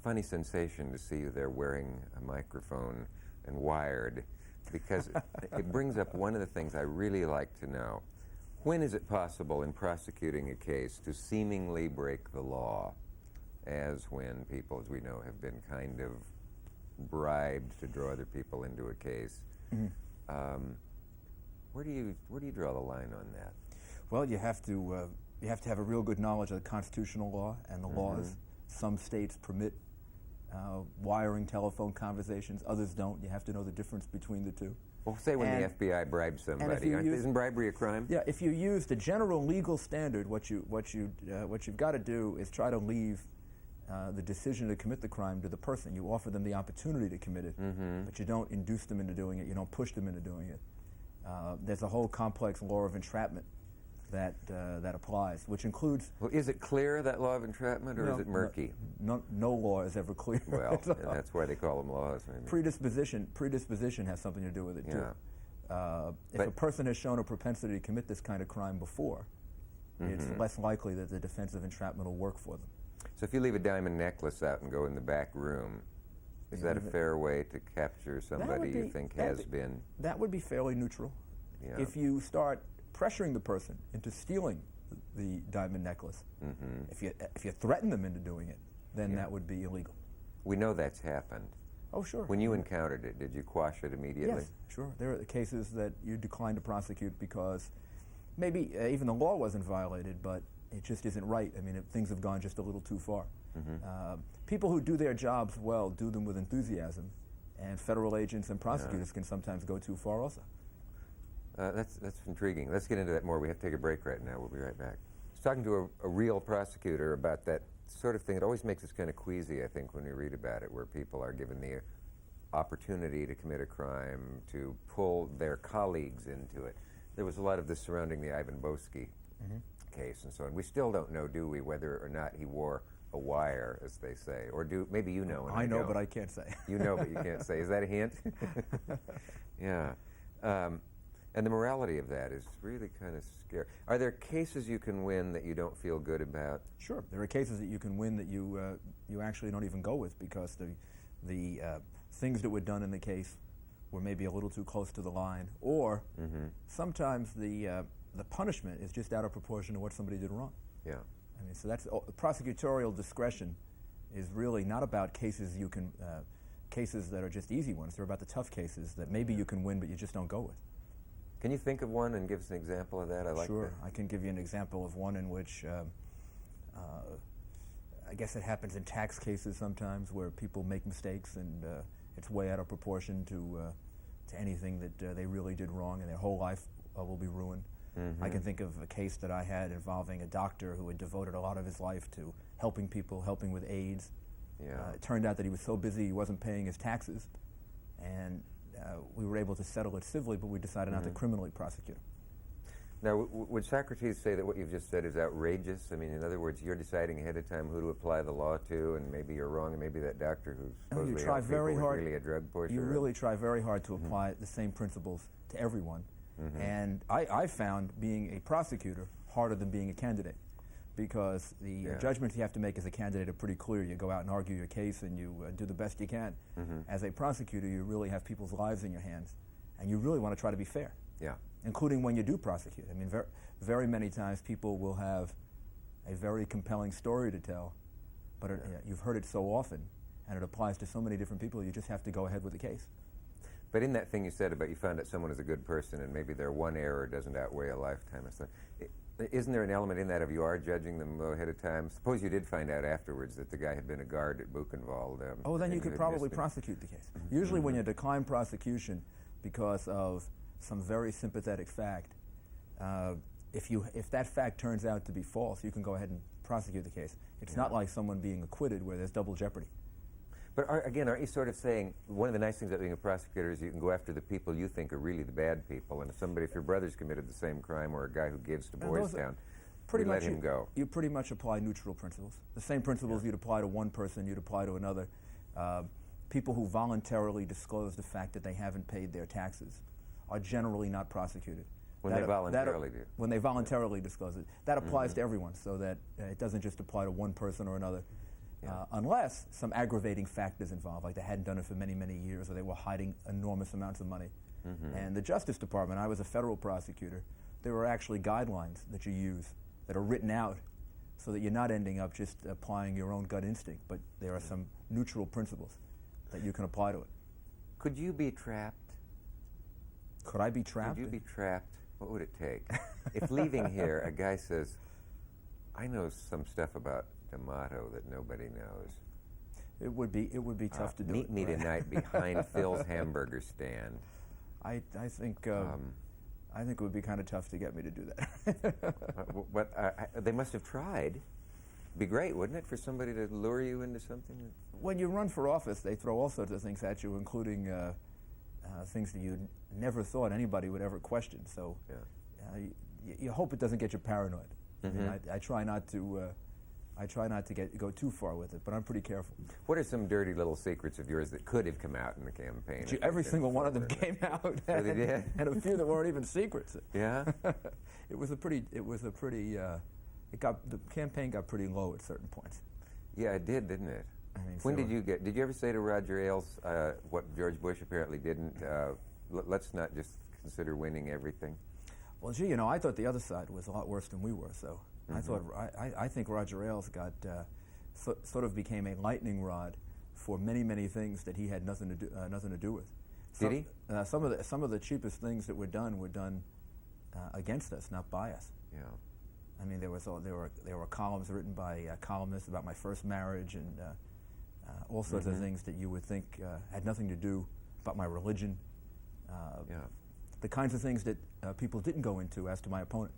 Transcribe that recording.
funny sensation to see you there wearing a microphone and wired, because it brings up one of the things I really like to know. When is it possible in prosecuting a case to seemingly break the law, as when people, as we know, have been kind of bribed to draw other people into a case? Where do you draw the line on that? Well, you have to have a real good knowledge of the constitutional law and the laws. Some states permit wiring telephone conversations, others don't. You have to know the difference between the two. Well, say when the FBI bribes somebody, isn't bribery a crime? Yeah, if you use the general legal standard, what you've got to do is try to leave the decision to commit the crime to the person. You offer them the opportunity to commit it, but you don't induce them into doing it. You don't push them into doing it. There's a whole complex law of entrapment that applies, which includes... Well, is it clear, that law of entrapment, or is it murky? No law is ever clear. Well, and that's why they call them laws, maybe. Predisposition has something to do with it, too. If a person has shown a propensity to commit this kind of crime before, it's less likely that the defense of entrapment will work for them. So if you leave a diamond necklace out and go in the back room, is that a fair way to capture somebody you think has been? That would be fairly neutral. Yeah. If you start pressuring the person into stealing the diamond necklace, if you threaten them into doing it, then that would be illegal. We know that's happened. Oh, sure. When you encountered it, did you quash it immediately? Yes, sure. There are cases that you decline to prosecute because maybe even the law wasn't violated, but it just isn't right. I mean, things have gone just a little too far. People who do their jobs well do them with enthusiasm, and federal agents and prosecutors can sometimes go too far also. That's intriguing. Let's get into that more. We have to take a break right now. We'll be right back. I was talking to a real prosecutor about that sort of thing. It always makes us kind of queasy, I think, when we read about it, where people are given the opportunity to commit a crime, to pull their colleagues into it. There was a lot of this surrounding the Ivan Boesky case and so on. We still don't know, do we, whether or not he wore a wire, as they say, or maybe you know. And I know, but I can't say. You know, but you can't say. Is that a hint? Yeah. And the morality of that is really kind of scary. Are there cases you can win that you don't feel good about? Sure. There are cases that you can win that you actually don't even go with because the things that were done in the case were maybe a little too close to the line, or sometimes the punishment is just out of proportion to what somebody did wrong. Yeah. I mean, so that's prosecutorial discretion is really not about cases cases that are just easy ones. They're about the tough cases that maybe you can win, but you just don't go with. Can you think of one and give us an example of that? I like Sure. that. I can give you an example of one in which I guess it happens in tax cases sometimes where people make mistakes and it's way out of proportion to anything that they really did wrong, and their whole life will be ruined. I can think of a case that I had involving a doctor who had devoted a lot of his life to helping people, helping with AIDS. It turned out that he was so busy he wasn't paying his taxes, and we were able to settle it civilly, but we decided not to criminally prosecute him. Now, would Socrates say that what you've just said is outrageous? I mean, in other words, you're deciding ahead of time who to apply the law to, and maybe you're wrong, and maybe that doctor who's supposedly helped people was really a drug pusher. You really try very hard to apply the same principles to everyone. And I found being a prosecutor harder than being a candidate, because the judgments you have to make as a candidate are pretty clear. You go out and argue your case, and you do the best you can. As a prosecutor, you really have people's lives in your hands, and you really want to try to be fair. Including when you do prosecute. I mean, very many times people will have a very compelling story to tell, but you've heard it so often, and it applies to so many different people, you just have to go ahead with the case. But in that thing you said about you found that someone is a good person and maybe their one error doesn't outweigh a lifetime of stuff, isn't there an element in that of you are judging them ahead of time? Suppose you did find out afterwards that the guy had been a guard at Buchenwald. Then you could probably prosecute the case. Usually when you decline prosecution because of some very sympathetic fact, if that fact turns out to be false, you can go ahead and prosecute the case. It's not like someone being acquitted where there's double jeopardy. But again, aren't you sort of saying one of the nice things about being a prosecutor is you can go after the people you think are really the bad people, and if your brother's committed the same crime, or a guy who gives to Boys Town, let him go. You pretty much apply neutral principles. The same principles you'd apply to one person, you'd apply to another. People who voluntarily disclose the fact that they haven't paid their taxes are generally not prosecuted. When they voluntarily do. When they voluntarily disclose it. That applies to everyone, so that it doesn't just apply to one person or another. unless some aggravating factors involved, like they hadn't done it for many, many years, or they were hiding enormous amounts of money. And the Justice Department, I was a federal prosecutor, there were actually guidelines that you use that are written out so that you're not ending up just applying your own gut instinct, but there are some neutral principles that you can apply to it. Could you be trapped? Could I be trapped? Could you be trapped? What would it take? If leaving here, a guy says, I know some stuff about D'Amato that nobody knows. It would be tough to do. Meet me tonight behind Phil's hamburger stand. I think it would be kind of tough to get me to do that. They must have tried. Be great, wouldn't it, for somebody to lure you into something? When you run for office, they throw all sorts of things at you, including things that you never thought anybody would ever question. So you hope it doesn't get you paranoid. I mean, I try not to. I try not to go too far with it, but I'm pretty careful. What are some dirty little secrets of yours that could have come out in the campaign? Every single one of them came out, So they did? and a few that weren't even secrets. Yeah. The campaign got pretty low at certain points. Yeah, it did, didn't it? I mean, When did you ever say to Roger Ailes what George Bush apparently didn't? Let's not just consider winning everything. Well, gee, I thought the other side was a lot worse than we were. So I think Roger Ailes got sort of became a lightning rod for many, many things that he had nothing to do with. Did he? Some of the cheapest things that were done against us, not by us. Yeah. I mean, there were columns written by columnists about my first marriage and all sorts of things that you would think had nothing to do about my religion. The kinds of things that people didn't go into as to my opponent.